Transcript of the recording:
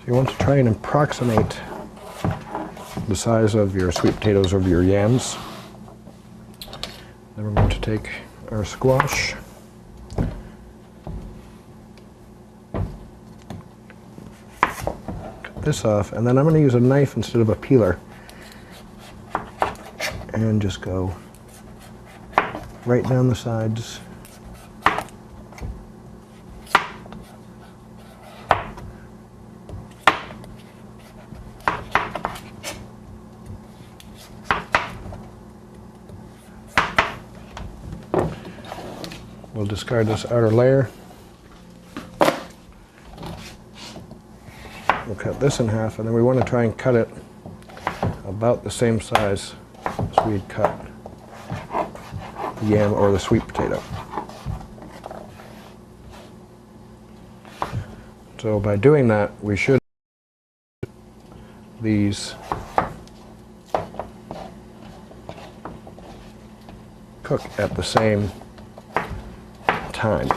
you want to try and approximate the size of your sweet potatoes or your yams. Then we're going to take our squash. Cut this off, and then I'm going to use a knife instead of a peeler. And just go right down the sides. We'll discard this outer layer. We'll cut this in half, and then we want to try and cut it about the same size as we'd cut the yam or the sweet potato. So by doing that, we should these cook at the same time.